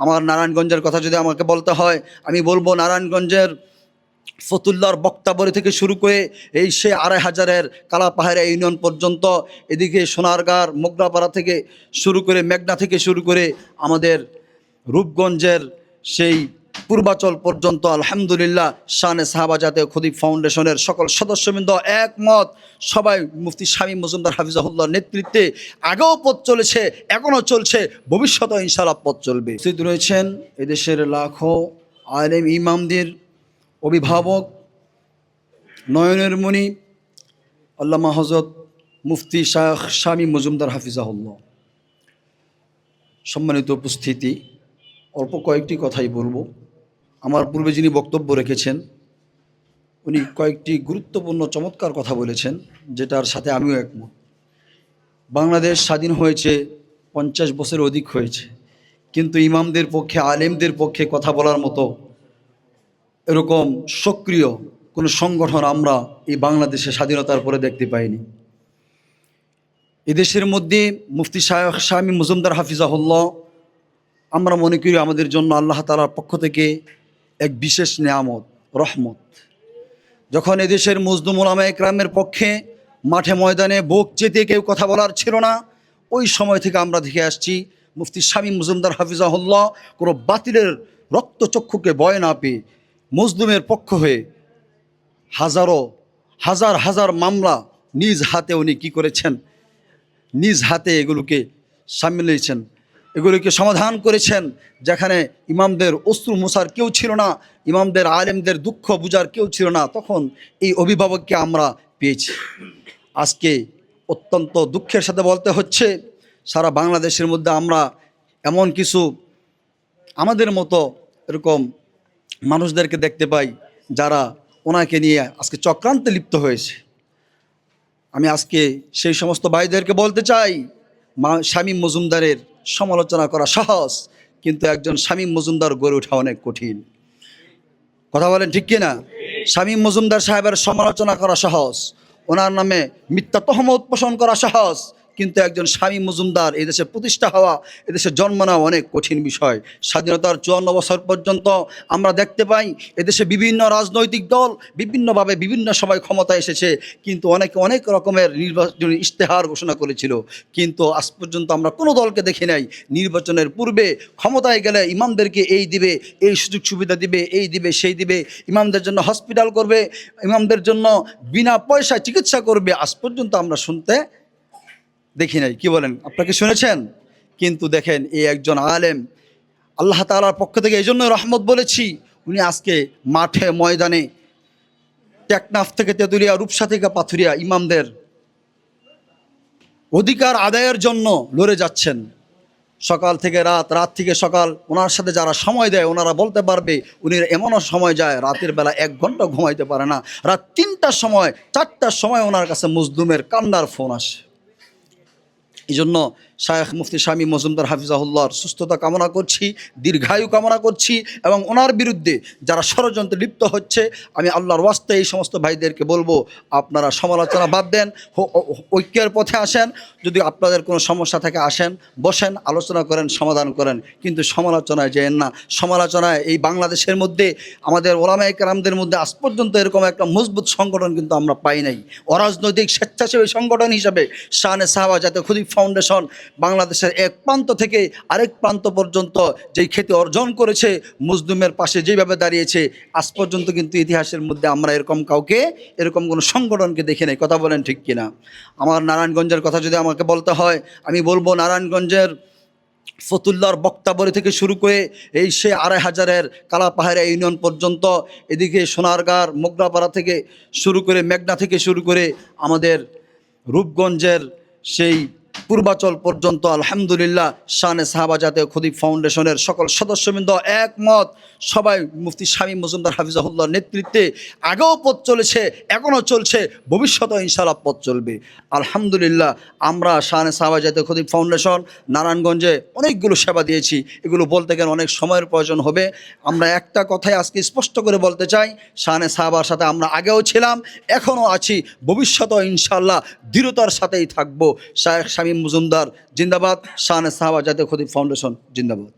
আমার নারায়ণগঞ্জের কথা যদি আমাকে বলতে হয়, আমি বলবো নারায়ণগঞ্জের ফতুল্লার বক্তাবলী থেকে শুরু করে এই সে ২৫০০-এর কালাপাহাড়া ইউনিয়ন পর্যন্ত, এদিকে সোনারগাঁর মোগরাপাড়া থেকে শুরু করে মেঘনা থেকে শুরু করে আমাদের রূপগঞ্জের সেই পূর্বাচল পর্যন্ত আলহামদুলিল্লাহ শানে সাহাবা জাতীয় খতিব ফাউন্ডেশনের সকল সদস্যবৃন্দ একমত, সবাই মুফতি শামীম মজুমদার হাফিজাহুল্লাহর নেতৃত্বে আগেও পথ চলেছে, এখনও চলছে, ভবিষ্যতেও ইনশাআল্লাহ পথ চলবে। উপস্থিত রয়েছেন এদেশের লাখো আলেম ইমামদের অভিভাবক, নয়নের মণি আল্লামা হযরত মুফতি শায়খ শামীম মজুমদার হাফিজাহুল্লাহ। সম্মানিত উপস্থিতি, অল্প কয়েকটি কথাই বলবো। আমার পূর্বে যিনি বক্তব্য রেখেছেন উনি কয়েকটি গুরুত্বপূর্ণ চমৎকার কথা বলেছেন, যেটার সাথে আমিও একমত। বাংলাদেশ স্বাধীন হয়েছে 50 বছরের অধিক হয়েছে, কিন্তু ইমামদের পক্ষে, আলেমদের পক্ষে কথা বলার মতো এরকম সক্রিয় কোনো সংগঠন আমরা এই বাংলাদেশে স্বাধীনতার পরে দেখতে পাইনি। এদেশের মধ্যে মুফতি শায়খ শামীম মজুমদার হাফিজাহুল্লাহ আমরা মনে করি আমাদের জন্য আল্লাহ তাআলার পক্ষ থেকে এক বিশেষ নেয়ামত, রহমত। যখন এদেশের মজলুম উলামায়ে কেরামের পক্ষে মাঠে ময়দানে বুক চেতে কেউ কথা বলার ছিল না, ওই সময় থেকে আমরা দেখে আসছি মুফতি শামীম মজুমদার হাফিজাহুল্লাহ কোনো বাতিলের রক্তচক্ষুকে ভয় না পেয়ে মজলুমের পক্ষ হয়ে হাজার হাজার মামলা নিজ হাতে উনি কী করেছেন, নিজ হাতে এগুলোকে সামিল হয়েছেন, এগুলোকে সমাধান করেছেন। যেখানে ইমামদের অশ্রু মোছার কেউ ছিল না, ইমামদের আলেমদের দুঃখ বুঝার কেউ ছিল না, তখন এই অভিভাবককে আমরা পেয়েছি। আজকে অত্যন্ত দুঃখের সাথে বলতে হচ্ছে, সারা বাংলাদেশের মধ্যে আমরা এমন কিছু আমাদের মতো এরকম মানুষদেরকে দেখতে পাই যারা ওনাকে নিয়ে আজকে চক্রান্তে লিপ্ত হয়েছে। আমি আজকে সেই সমস্ত ভাইদেরকে বলতে চাই, শামীম মজুমদারের সমালোচনা করা সহজ, কিন্তু একজন শামীম মজুমদার গড়ে ওঠা অনেক কঠিন। কথা বলেন ঠিক কিনা? শামীম মজুমদার সাহেবের সমালোচনা করা সহজ, ওনার নামে মিথ্যা তহমত পোষণ করা সহজ, কিন্তু একজন শামীম মজুমদার এদেশে প্রতিষ্ঠা হওয়া, এদেশে জন্ম নেওয়া অনেক কঠিন বিষয়। স্বাধীনতার 54 বছর পর্যন্ত আমরা দেখতে পাই এদেশে বিভিন্ন রাজনৈতিক দল বিভিন্নভাবে বিভিন্ন সময় ক্ষমতায় এসেছে, কিন্তু অনেকে অনেক রকমের নির্বাচনী ইশতেহার ঘোষণা করেছিল, কিন্তু আজ পর্যন্ত আমরা কোনো দলকে দেখি নাই নির্বাচনের পূর্বে ক্ষমতায় গেলে ইমামদেরকে এই দিবে, এই সুযোগ সুবিধা দিবে, এই দিবে, সেই দিবে, ইমামদের জন্য হসপিটাল করবে, ইমামদের জন্য বিনা পয়সায় চিকিৎসা করবে। আজ পর্যন্ত আমরা শুনতে দেখি নাই। কি বলেন, আপনাকে শুনেছেন? কিন্তু দেখেন এই একজন আলেম, আল্লাহ তাআলার পক্ষ থেকে এই জন্য রহমত বলেছি, উনি আজকে মাঠে ময়দানে টেকনাফ থেকে তেঁতুলিয়া, রূপসা থেকে পাথুরিয়া ইমামদের অধিকার আদায়ের জন্য লড়ে যাচ্ছেন। সকাল থেকে রাত, রাত থেকে সকাল, ওনার সাথে যারা সময় দেয় ওনারা বলতে পারবে উনি এমনও সময় যায় রাতের বেলা 1 ঘন্টা ঘুমাইতে পারে না, রাত 3টার সময় 4টার সময় ওনার কাছে মজলুমের কান্নার ফোন আসে। এই জন্য শায়খ মুফতি শামীম মজুমদার হাফিজাহুল্লাহর সুস্থতা কামনা করছি, দীর্ঘায়ু কামনা করছি, এবং ওনার বিরুদ্ধে যারা ষড়যন্ত্রে লিপ্ত হচ্ছে আমি আল্লাহর ওয়াস্তে এই সমস্ত ভাইদেরকে বলবো, আপনারা সমালোচনা বাদ দেন, ঐক্যের পথে আসেন। যদি আপনাদের কোনো সমস্যা থাকে আসেন, বসেন, আলোচনা করেন, সমাধান করেন, কিন্তু সমালোচনায় যেন না। সমালোচনায় এই বাংলাদেশের মধ্যে আমাদের ওলামায়ে কেরামদের মধ্যে আজ পর্যন্ত এরকম একটা মজবুত সংগঠন কিন্তু আমরা পাই নাই। অরাজনৈতিক স্বেচ্ছাসেবী সংগঠন হিসাবে শানে সাহাবা জাতীয় খতিব ফাউন্ডেশন বাংলাদেশের এক প্রান্ত থেকে আরেক প্রান্ত পর্যন্ত যেই খ্যাতি অর্জন করেছে, মজলুমের পাশে যেভাবে দাঁড়িয়েছে, আজ পর্যন্ত কিন্তু ইতিহাসের মধ্যে আমরা এরকম কাউকে, এরকম কোনো সংগঠনকে দেখি নাই। কথা বলেন ঠিক কিনা? আমার নারায়ণগঞ্জের কথা যদি আমাকে বলতে হয়, আমি বলবো নারায়ণগঞ্জের ফতুল্লার বক্তাবলী থেকে শুরু করে এই সে ২৫০০-এর কালাপাহাড়া ইউনিয়ন পর্যন্ত, এদিকে সোনারগাঁর মোগরাপাড়া থেকে শুরু করে মেঘনা থেকে শুরু করে আমাদের রূপগঞ্জের সেই পূর্বাচল পর্যন্ত আলহামদুলিল্লাহ শানে সাহাবা জাতীয় খতিব ফাউন্ডেশনের সকল সদস্যবৃন্দ একমত, সবাই মুফতি শামীম মজুমদার হাফিজাহুল্লাহর নেতৃত্বে আগেও পথ চলেছে, এখনও চলছে, ভবিষ্যতেও ইনশাআল্লাহ পথ চলবে। আলহামদুলিল্লাহ আমরা শানে সাহাবা জাতীয় খতিব ফাউন্ডেশন নারায়ণগঞ্জে অনেকগুলো সেবা দিয়েছি, এগুলো বলতে গেলে অনেক সময়ের প্রয়োজন হবে। আমরা একটা কথাই আজকে স্পষ্ট করে বলতে চাই, শানে সাহাবার সাথে আমরা আগেও ছিলাম, এখনও আছি, ভবিষ্যতেও ইনশাআল্লাহ দৃঢ়তার সাথেই থাকবো। শায়খ শামীম মজুমদার জিন্দাবাদ, শানে সাহাবা জাতীয় খতিব ফাউন্ডেশন জিন্দাবাদ।